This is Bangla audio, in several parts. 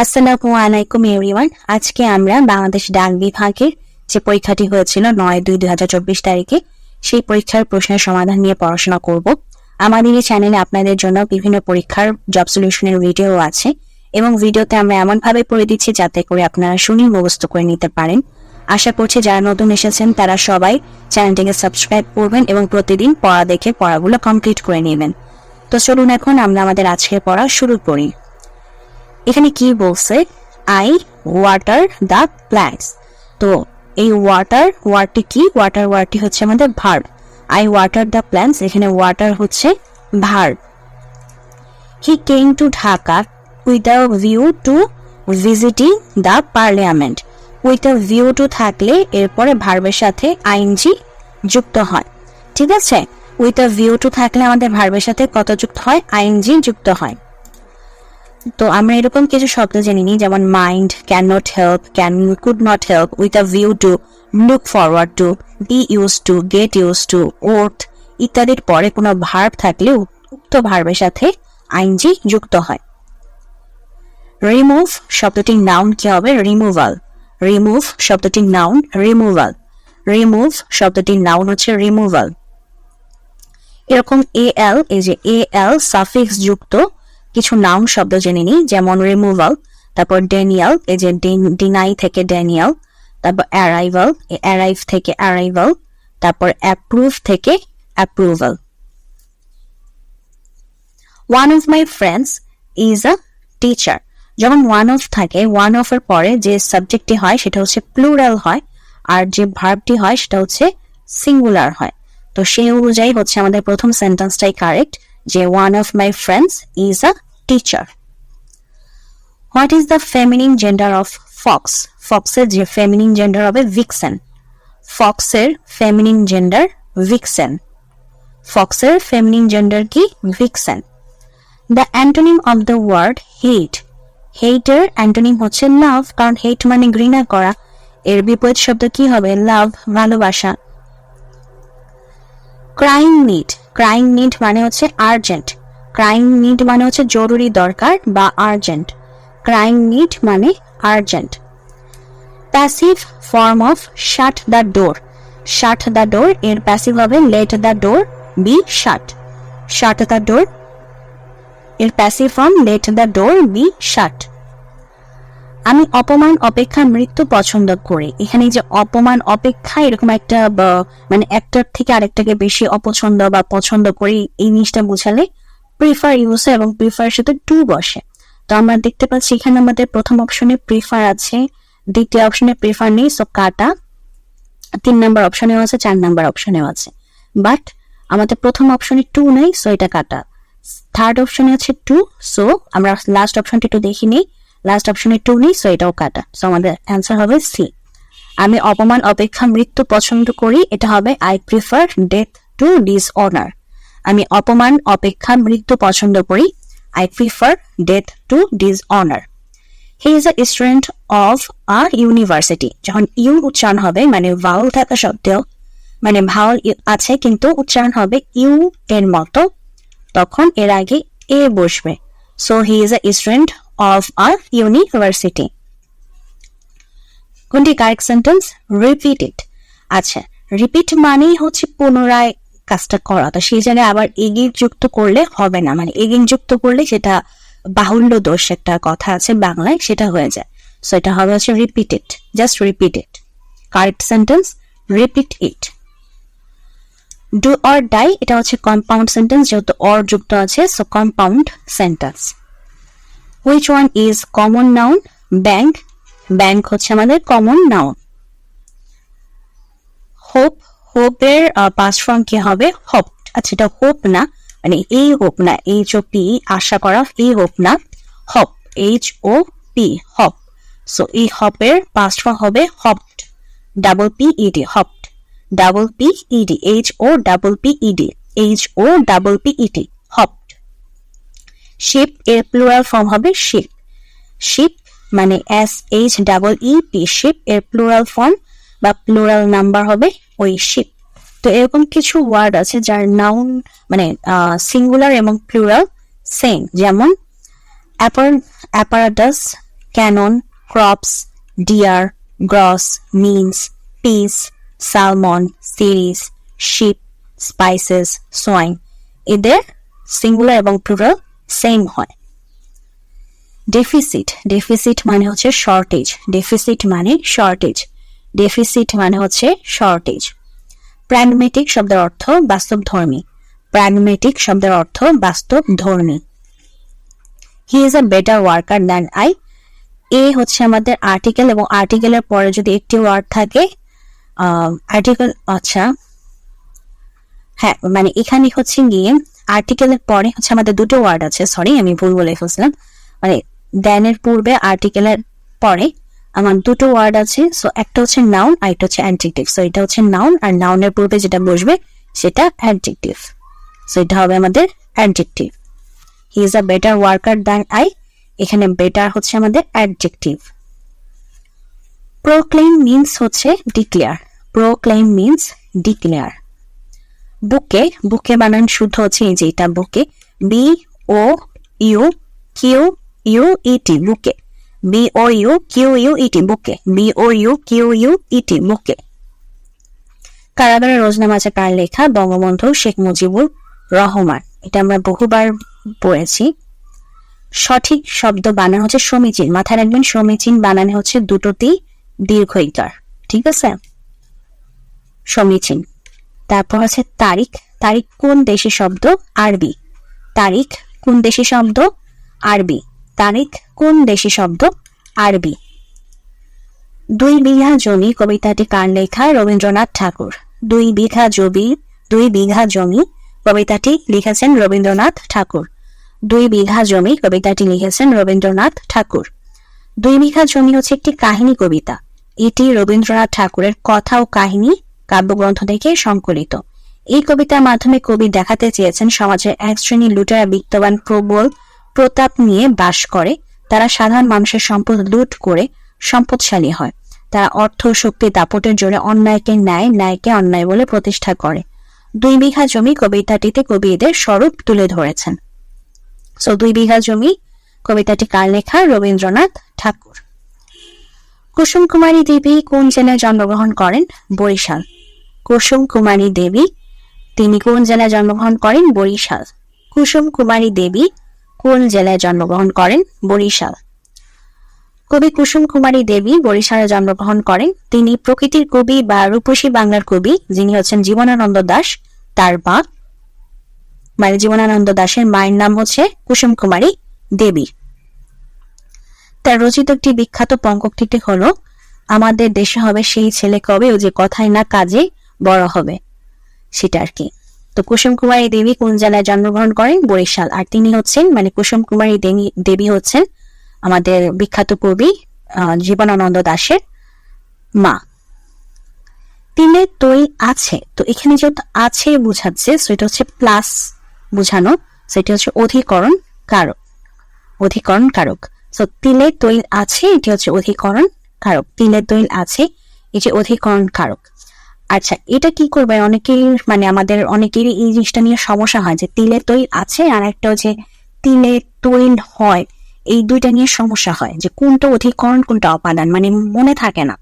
আসসালামু আলাইকুম এভরিওয়ান। আজকে আমরা বাংলাদেশ ডাক বিভাগের যে পরীক্ষাটি হয়েছিল 9/2/2024 তারিখে সেই পরীক্ষার প্রশ্নের সমাধান নিয়ে পড়াশোনা করব। আমাদের এই চ্যানেলে আপনাদের জন্য বিভিন্ন পরীক্ষার জব সলিউশনের ভিডিও আছে এবং ভিডিওতে আমরা এমনভাবে পড়ে দিচ্ছি যাতে করে আপনারা শুনে মুখস্থ করে নিতে পারেন। আশা করছি যারা নতুন এসেছেন তারা সবাই চ্যানেলটিকে সাবস্ক্রাইব করবেন এবং প্রতিদিন পড়া দেখে পড়াগুলো কমপ্লিট করে নেবেন। তো চলুন এখন আমরা আমাদের আজকের পড়া শুরু করি। এখানে কি বলছে, আই ওয়াটার দ্য প্ল্যান্টস। তো এই ওয়াটার ওয়ার্ডটি কি? ওয়াটার ওয়ার্ডটি হচ্ছে আমাদের verb. I water the plants, এখানে ওয়াটার হচ্ছে verb. He came to Dhaka with a view two visiting the parliament. With a view two থাকলে এরপরে ভার্বের সাথে আইএনজি যুক্ত হয়। ঠিক আছে, উইথ আ ভিউ টু থাকলে আমাদের ভার্বের সাথে কত যুক্ত হয়? আইএনজি যুক্ত হয়। তো আমরা এরকম কিছু শব্দ জেনে নিই, যেমন mind, can not help, could not help, with a view to, look forward to, be use to, get use to, worth ইত্যাদির পরে কোনো ভার্ব থাকলে উক্ত ভার্বের সাথে আইএনজি যুক্ত হয়। রিমুভ শব্দটির নাউন কি হবে? রিমুভাল। রিমুভ শব্দটির নাউন রিমুভাল। রিমুভ শব্দটির নাউন হচ্ছে রিমুভাল। এরকম এল, এই যে এল সাফিক্স যুক্ত কিছু নাউন শব্দ জেনে নিই, যেমন রিমুভাল, তারপর ড্যানিয়াল, এই যে ডিনাই থেকে ড্যানিয়াল, তারপর অ্যারাইভাল, অ্যারাইভ থেকে অ্যারাইভাল, তারপর অ্যাপ্রুভ থেকে approval. One of my friends is a teacher. যখন ওয়ান অফ থাকে, ওয়ান অফ এর পরে যে সাবজেক্টটি হয় সেটা হচ্ছে প্লুরাল হয়, আর যে ভার্বটি হয় সেটা হচ্ছে সিঙ্গুলার হয়। তো সেই অনুযায়ী হচ্ছে আমাদের প্রথম সেন্টেন্সটাই কারেক্ট, যে one of my friends is a teacher. What is the feminine gender of fox? ফক্সের যে ফেমিনিন জেন্ডার হবে ভিক্সেন। ফক্সের ফেমিনিন জেন্ডার ভিক্সেন। ফক্সের ফেমিনিন জেন্ডার কি? Vixen. The antonym of the word hate. হেটের অ্যান্টোনিম হচ্ছে লাভ, কারণ হেট মানে ঘৃণা করা। এর বিপরীত শব্দ কি হবে? লাভ, ভালোবাসা। Crying need. ক্রাইং নিড মানে হচ্ছে আর্জেন্ট। ক্রাইং নিড মানে হচ্ছে জরুরি দরকার বা আর্জেন্ট। ক্রাইং নিড মানে urgent. Passive form of shut the door. Shut the door এর প্যাসিভ হবে let the door be shut. Shut the door এর passive form let the door be shut. আমি অপমান অপেক্ষা মৃত্যু পছন্দ করি। এখানে যে অপমান অপেক্ষা এরকম একটা মানে একটার থেকে আরেকটাকে বেশি অপছন্দ বা পছন্দ করি এই জিনিসটা বোঝালে প্রিফার ইউজ হয় এবং প্রিফার সাথে টু বসে। তো আমরা দেখতে পাচ্ছি এখানে আমাদের প্রথম অপশনে প্রিফার আছে, দ্বিতীয় অপশনে প্রিফার নেই, সো কাটা। 3 নাম্বার অপশনেও আছে, 4 নাম্বার অপশনেও আছে, বাট আমাদের প্রথম অপশনে টু নেই, সো এটা কাটা। থার্ড অপশনে আছে টু, সো আমরা লাস্ট অপশনটি একটু দেখি নেই, লাস্ট অপশনে টু নেই, সো এটাও কাটা। সো আমাদের অ্যান্সার হবে সি। আমি অপমান অপেক্ষা মৃত্যু পছন্দ করি, এটা হবে I prefer death two dishonour. আমি অপমান অপেক্ষা মৃত্যু পছন্দ করি, I prefer death two dishonour. He is a student of a university. যখন ইউ উচ্চারণ হবে মানে ভাওয়াল থাকা সত্ত্বেও, মানে ভাওয়াল আছে কিন্তু উচ্চারণ হবে ইউ এর মতো, তখন এর আগে এ বসবে। So he is a student of a university. কোনটি কারেক্ট সেন্টেন্স? রিপিট ইট। আচ্ছা, রিপিট মানেই হচ্ছে পুনরায় কাজটা করা, তো সেই জায়গায় আবার এগিং যুক্ত করলে হবে না, মানে এগিং যুক্ত করলে সেটা বাহুল্য দোষ একটা কথা আছে বাংলায়, সেটা হয়ে যায়। সো এটা হবে হচ্ছে repeat it, just repeat it. Correct sentence repeat it. Do or die, এটা হচ্ছে কম্পাউন্ড সেন্টেন্স, যেহেতু অর যুক্ত আছে, so compound sentence. Which one is common noun? Bank. Bank হচ্ছে আমাদের common noun. Hope. Hope এর past form কি হবে? Hope. আচ্ছা, এটা hope না, মানে এই hope না, HOP আশা করা, এই hope না, hope, HOP, hope. So এই hope এর past form হবে hoped, double PED, hoped, double PED, HOPPED, HOPPED, hope. Sheep এর প্লুরাল ফর্ম হবে শিপ। শিপ মানে SHEEP, শিপ এর প্লুরাল ফর্ম বা প্লুরাল নাম্বার হবে ওই শিপ। তো এরকম কিছু ওয়ার্ড আছে যার নাউন মানে সিঙ্গুলার এবং প্লুরাল সেম, যেমন apparatus, cannon, crops, deer, gross, means, piece, salmon, series, sheep, spices, swine এদের সিঙ্গুলার এবং প্লুরাল সেম হয়। ডেফিসিট, ডেফিসিট মানে হচ্ছে শর্টেজ, ডেফিসিট মানে শর্টেজ, ডেফিসিট মানে হচ্ছে শর্টেজ। প্র্যাগমেটিক শব্দের অর্থ বাস্তবধর্মী, প্র্যাগমেটিক শব্দের অর্থ বাস্তবধর্মী। He is a better worker than I, এ হচ্ছে আমাদের আর্টিকেল এবং আর্টিকেলের পরে যদি একটি ওয়ার্ড থাকে আর্টিকেল, আচ্ছা হ্যাঁ মানে এখানে হচ্ছে গিয়ে আর্টিকেলের পরে হচ্ছে আমাদের দুটো ওয়ার্ড আছে, সরি আমি ভুল বলে ফেলছিলাম, মানে দেনের পূর্বে আর্টিকেলের পরে আমার দুটো ওয়ার্ড আছে। সো একটা হচ্ছে নাউন আর একটা হচ্ছে অ্যাডজেক্টিভ। সো এটা হচ্ছে নাউন আর নাউনের পূর্বে যেটা বসবে সেটা অ্যাডজেক্টিভ। সো এটা হবে আমাদের adjective. He is a better worker than I, এখানে বেটার হচ্ছে আমাদের অ্যাডজেক্টিভ। প্রোক্লেম মিন্স হচ্ছে declare, proclaim means declare. Bouquet, bouquet বানান শুদ্ধ হচ্ছে এই যে এটা bouquet, B O U Q U E T bouquet, B O U Q U E T bouquet, B O U Q U E T bouquet. কারাগারে রোজনামা আছে কার লেখা? বঙ্গবন্ধু শেখ মুজিবুর রহমান, এটা আমরা বহুবার পড়েছি। সঠিক শব্দ বানান হচ্ছে সমীচীন, মাথায় রাখবেন সমীচীন বানানে হচ্ছে দুটোতেই দীর্ঘ ইকার, ঠিক আছে? সমীচীন। তারপর আছে তারিখ, তারিখ কোন দেশি শব্দ? আরবি। তারিখ কোন দেশি শব্দ? আরবি। তারিখ কোন দেশি শব্দ? আরবি। 2 বিঘা জমি কবিতাটি কার লেখা? রবীন্দ্রনাথ ঠাকুর। 2 বিঘা জমি, 2 বিঘা জমি কবিতাটি লিখেছেন রবীন্দ্রনাথ ঠাকুর। 2 বিঘা জমি কবিতাটি লিখেছেন রবীন্দ্রনাথ ঠাকুর। 2 বিঘা জমি হচ্ছে একটি কাহিনী কবিতা, এটি রবীন্দ্রনাথ ঠাকুরের কথা ও কাহিনী কাব্যগ্রন্থ থেকে সংকলিত। এই কবিতার মাধ্যমে কবি দেখাতে চেয়েছেন সমাজের এক শ্রেণীর লুটেরা বিত্তবান প্রবল প্রতাপ নিয়ে বাস করে, তারা সাধারণ মানুষের সম্পদ লুট করে সম্পদশালী হয়, তারা অর্থ শক্তি দাপটের জোরে অন্যায়কে ন্যায়, ন্যায়কে অন্যায় বলে প্রতিষ্ঠা করে। 2 বিঘা জমি কবিতাটিতে কবি এদের স্বরূপ তুলে ধরেছেন। সো 2 বিঘা জমি কবিতাটি কার লেখা? রবীন্দ্রনাথ ঠাকুর। কুসুম কুমারী দেবী কোন জেলায় জন্মগ্রহণ করেন? বরিশাল। কুসুম কুমারী দেবী তিনি কোন জেলায় জন্মগ্রহণ করেন? বরিশাল। কুসুম কুমারী দেবী কোন জেলায় জন্মগ্রহণ করেন? বরিশাল। কবি কুসুম কুমারী দেবী বরিশালে জন্মগ্রহণ করেন। তিনি প্রকৃতির কবি বা রূপসী বাংলার কবি, যিনি হচ্ছেন জীবনানন্দ দাশ, তার মা মানে জীবনানন্দ দাশের মায়ের নাম হচ্ছে কুসুম কুমারী দেবী। তার রচিত একটি বিখ্যাত পঙ্ক্তিটি হলো, আমাদের দেশে হবে সেই ছেলে কবে ও যে কথায় না কাজে বড় হবে, সেটা আর কি। তো কুসুম কুমারী দেবী কোন জেলায় জন্মগ্রহণ করেন? বরিশাল। আর তিনি হচ্ছেন মানে কুসুম কুমারী দেবী হচ্ছেন আমাদের বিখ্যাত কবি জীবনানন্দ দাশের মা। তিলে তৈল আছে, তো এখানে যেহেতু আছে বুঝাচ্ছে, সেটা হচ্ছে প্লাস বুঝানো, সেটা হচ্ছে অধিকরণ কারক, অধিকরণ কারক। সো তিলে তৈল আছে, এটি হচ্ছে অধিকরণ কারক। তিলে তৈল আছে, এই যে অধিকরণ কারক। আচ্ছা, এটা কি করবে? অনেকেই মানে আমাদের অনেকেরই এই জিনিসটা নিয়ে সমস্যা হয় যে তিলে তৈল আছে আর একটা হচ্ছে তিলে তৈল হয়, এই দুইটা নিয়ে সমস্যা হয় যে কোনটা অধিকরণ কোনটা অপাদান, মানে মনে থাকে না।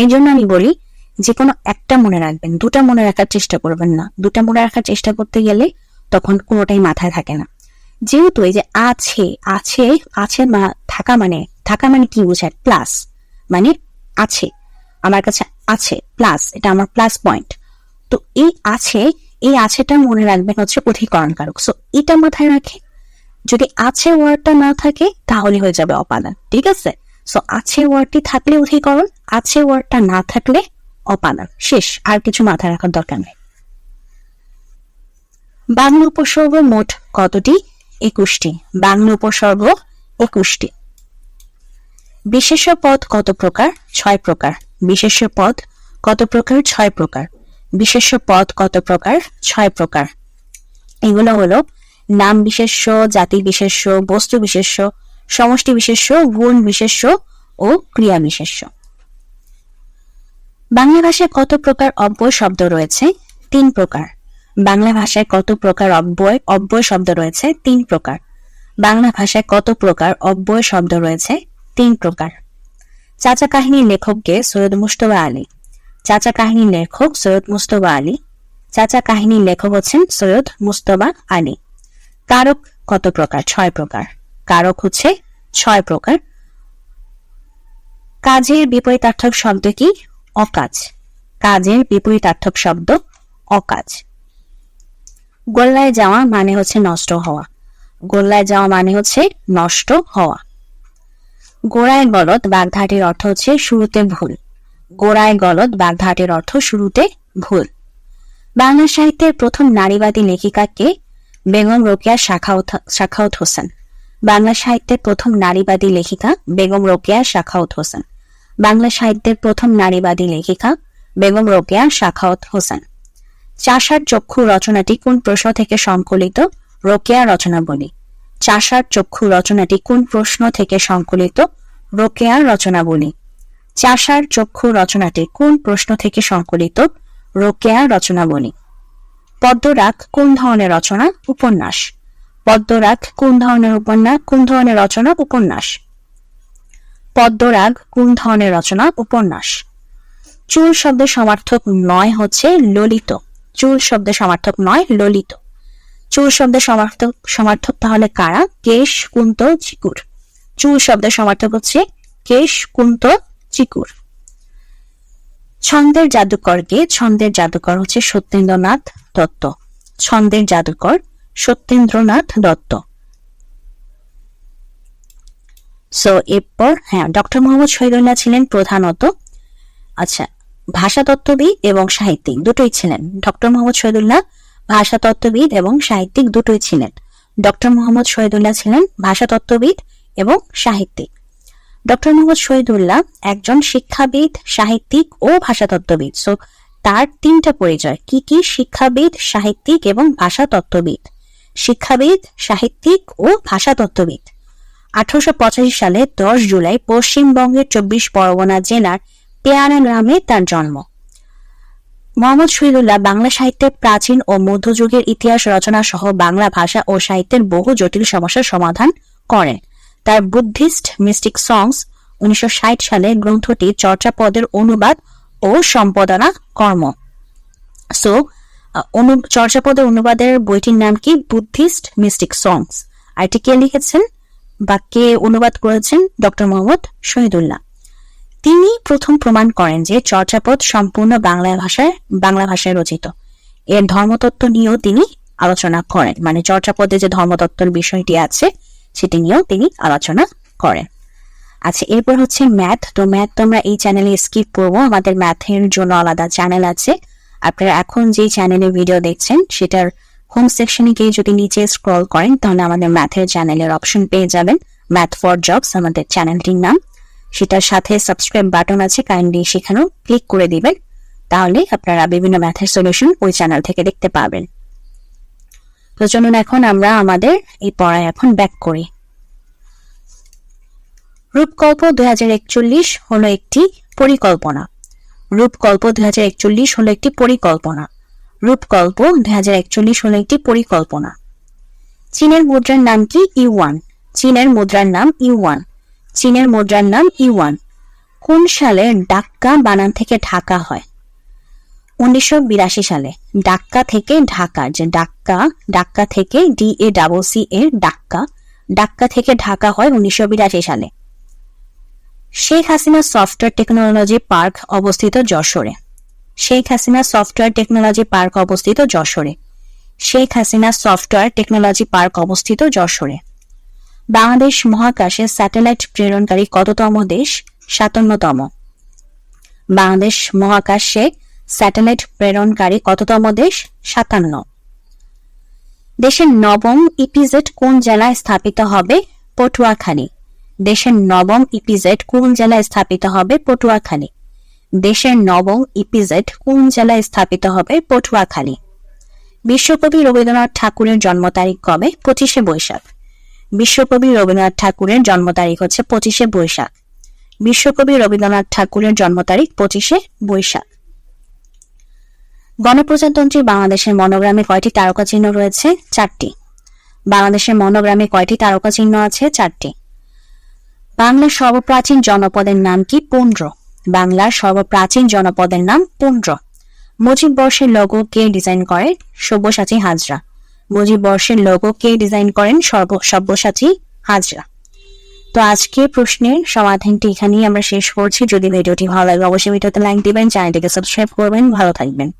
এই জন্য আমি বলি যে কোনো একটা মনে রাখবেন, দুটা মনে রাখার চেষ্টা করবেন না। দুটা মনে রাখার চেষ্টা করতে গেলে তখন কোনোটাই মাথায় থাকে না। যেহেতু এই যে আছে, আছে আছে থাকা মানে কি বোঝায়? প্লাস, মানে আছে, আমার কাছে আছে প্লাস, এটা আমার প্লাস পয়েন্ট। তো এই আছে, এই আছেটা মনে রাখবেন হচ্ছে অধিকরণ কারক। সো এটা মাথায় রাখে, যদি আছে ওয়ার্ডটা না থাকে তাহলে হয়ে যাবে অপাদান, ঠিক আছে? সো আছে ওয়ার্ডটি থাকলে অধিকরণ, আছে ওয়ার্ডটা না থাকলে অপাদান, শেষ, আর কিছু মাথায় রাখার দরকার নেই। বাংলা উপসর্গ মোট কতটি? 21টি। বাংলা উপসর্গ 21টি। বিশেষ্য পদ কত প্রকার? 6 প্রকার। বিশেষ্য পদ কত প্রকার? 6 প্রকার। বিশেষ্য পদ কত প্রকার? 6 প্রকার। এগুলো হলো নাম বিশেষ্য, জাতি বিশেষ্য, বস্তু বিশেষ্য, সমষ্টি বিশেষ্য, গুণ বিশেষ্য ও ক্রিয়া বিশেষ্য। বাংলা ভাষায় কত প্রকার অব্যয় শব্দ রয়েছে? 3 প্রকার। বাংলা ভাষায় কত প্রকার অব্যয় শব্দ রয়েছে? 3 প্রকার। বাংলা ভাষায় কত প্রকার অব্যয় শব্দ রয়েছে? তিন প্রকার। চাচা কাহিনীর লেখককে সৈয়দ মুজতবা আলী। চাচা কাহিনীর লেখক সৈয়দ মুজতবা আলী। চাচা কাহিনীর লেখক হচ্ছেন সৈয়দ মুজতবা আলী। কারক কত প্রকার? 6 প্রকার। কারক হচ্ছে 6 প্রকার। কাজের বিপরীতার্থক শব্দ কি? অকাজ। কাজের বিপরীতার্থক শব্দ অকাজ। গোল্লায় যাওয়া মানে হচ্ছে নষ্ট হওয়া। গোল্লায় যাওয়া মানে হচ্ছে নষ্ট হওয়া। গোড়ায় গলদ বাগধাটির অর্থ হচ্ছে শুরুতে ভুল। গোড়ায় গলদ বাগধাটির অর্থ শুরুতে ভুল। বাংলা সাহিত্যের প্রথম নারীবাদী লেখিকা কে? বেগম রোকেয়া সাখাওয়াত হোসেন। বাংলা সাহিত্যের প্রথম নারীবাদী লেখিকা বেগম রোকেয়া সাখাওয়াত হোসেন। বাংলা সাহিত্যের প্রথম নারীবাদী লেখিকা বেগম রোকেয়া সাখাওয়াত হোসেন। চাষার চক্ষু রচনাটি কোন প্রশ্ন থেকে সংকলিত? রোকেয়া রচনাবলী। চাষার চক্ষু রচনাটি কোন প্রশ্ন থেকে সংকলিত? রোকেয়া রচনাবলী। চাষার চক্ষু রচনাটি কোন প্রশ্ন থেকে সংকলিত? রোকেয়া রচনাবলী। পদ্মরাগ কোন ধরনের রচনা? উপন্যাস। পদ্মরাগ কোন ধরনের রচনা? উপন্যাস। পদ্মরাগ কোন ধরনের রচনা? উপন্যাস। চুল শব্দের সমার্থক নয় হচ্ছে ললিত। চুল শব্দের সমার্থক নয় ললিত। চুল শব্দের সমার্থক তাহলে কারা? কেশ, কুন্ত, চিকুর। চুল শব্দের সমার্থক হচ্ছে কেশ, কুন্ত, চিকুর। ছন্দের জাদুকর কে? ছন্দের জাদুকর হচ্ছে সত্যেন্দ্রনাথ দত্ত। ছন্দের জাদুকর সত্যেন্দ্রনাথ দত্ত। এরপর ডক্টর মোহাম্মদ শহীদুল্লাহ ছিলেন প্রধানত ভাষাতত্ত্ববিদ এবং সাহিত্যিক দুটোই ছিলেন। ডক্টর মোহাম্মদ শহীদুল্লাহ ভাষাতত্ত্ববিদ এবং সাহিত্যিক দুটোই ছিলেন। ডক্টর মোহাম্মদ শহীদুল্লাহ ছিলেন ভাষাতত্ত্ববিদ এবং সাহিত্যিক। ডক্টর মোহাম্মদ শহীদুল্লাহ একজন শিক্ষাবিদ, সাহিত্যিক ও ভাষাতত্ত্ববিদ। তার তিনটা পরিচয় কি কি? শিক্ষাবিদ, সাহিত্যিক এবং ভাষাতত্ত্ববিদ। শিক্ষাবিদ, সাহিত্যিক ও ভাষাতত্ত্ববিদ। 1885 সালে 10 জুলাই পশ্চিমবঙ্গের 24 পরগনা জেলার পেয়ারা গ্রামে তার জন্ম। মোহাম্মদ শহীদুল্লাহ বাংলা সাহিত্যের প্রাচীন ও মধ্যযুগের ইতিহাস রচনা সহ বাংলা ভাষা ও সাহিত্যের বহু জটিল সমস্যার সমাধান করেন। তার বুদ্ধিস্ট মিস্টিক সংস 1960 সালে গ্রন্থটি চর্যাপদের অনুবাদ ও সম্পাদনা কর্ম। চর্যাপদের অনুবাদের বইটির নাম কি? বুদ্ধিস্ট মিস্টিক সংস। আর এটি কে লিখেছেন বা কে অনুবাদ করেছেন? ডক্টর মোহাম্মদ শহীদুল্লাহ। তিনি প্রথম প্রমাণ করেন যে চর্যাপদ সম্পূর্ণ বাংলা ভাষায় রচিত। এর ধর্মতত্ত্ব নিয়েও তিনি আলোচনা করেন, মানে চর্যাপদে যে ধর্মতত্ত্বের বিষয়টি আছে সেটি নিয়েও তিনি আলোচনা করেন। এরপর হচ্ছে ম্যাথ। ম্যাথ তোমরা এই চ্যানেলে স্কিপ করবো, আমাদের ম্যাথের জন্য আলাদা চ্যানেল আছে। আপনারা এখন যে চ্যানেলে ভিডিও দেখছেন সেটার হোম সেকশনে গিয়ে যদি নিচে স্ক্রল করেন তাহলে আমাদের ম্যাথের চ্যানেলের অপশন পেয়ে যাবেন। ম্যাথ ফর জবস আমাদের চ্যানেলটির নাম। সেটার সাথে সাবস্ক্রাইব বাটন আছে, কাইন্ডলি সেখানেও ক্লিক করে দিবেন, তাহলে আপনারা বিভিন্ন ম্যাথের সলিউশন ওই চ্যানেল থেকে দেখতে পাবেন। তো চলুন এখন আমরা আমাদের এই পড়ায় এখন ব্যাক করি। রূপকল্প 2041 হলো একটি পরিকল্পনা। রূপকল্প 2041 হলো একটি পরিকল্পনা। রূপকল্প 2041 হলো একটি পরিকল্পনা। চীনের মুদ্রার নাম কি? ইউয়ান। চীনের মুদ্রার নাম ইউয়ান। চীনের মুদ্রার নাম ইউয়ান। কোন সালে ডাক্কা বানান থেকে ঢাকা হয়? 1982 সালে। ডাক্কা থেকে ঢাকা, যে ডাক্কা থেকে DACC এর ডাক্কা থেকে ঢাকা হয় 1982 সালে। Sheikh Hasina software technology park অবস্থিত যশোরে। Sheikh Hasina software technology park অবস্থিত যশোরে। Sheikh Hasina software technology park অবস্থিত যশোরে। বাংলাদেশ মহাকাশে স্যাটেলাইট প্রেরণকারী কততম দেশ? 57তম। বাংলাদেশ মহাকাশে স্যাটেলাইট প্রেরণকারী কততম দেশ? 57। দেশের নবম ইপিজেড কোন জেলায় স্থাপিত হবে? পটুয়াখালী। দেশের নবম ইপিজেড কোন জেলায় স্থাপিত হবে? পটুয়াখালী। দেশের নবম ইপিজেড কোন জেলায় স্থাপিত হবে? পটুয়াখালী। বিশ্বকবি রবীন্দ্রনাথ ঠাকুরের জন্ম তারিখ কবে? 25শে বৈশাখ। বিশ্বকবি রবীন্দ্রনাথ ঠাকুরের জন্ম তারিখ হচ্ছে 25শে বৈশাখ। বিশ্বকবি রবীন্দ্রনাথ ঠাকুরের জন্ম তারিখ 25শে বৈশাখ। গণপ্রজাতন্ত্রী বাংলাদেশের মনোগ্রামে কয়টি তারকা চিহ্ন রয়েছে? 4টি। বাংলাদেশের মনোগ্রামে কয়টি তারকা চিহ্ন আছে? 4টি। বাংলার সর্বপ্রাচীন জনপদের নাম কি? পুন্ড্র। বাংলার সর্বপ্রাচীন জনপদের নাম পুন্ড্র। মুজিব বর্ষের লোগো কে ডিজাইন করেন? সব্যসাচী হাজরা। মুজিব বর্ষের লোগো কে ডিজাইন করেন? সব্যসাচী হাজরা। তো আজকে প্রশ্নের সমাধানটি এখানেই আমরা শেষ করছি। যদি ভিডিওটি ভালো লাগে অবশ্যই ভিডিওতে লাইক দিবেন, চ্যানেলটিকে সাবস্ক্রাইব করবেন। ভালো থাকবেন।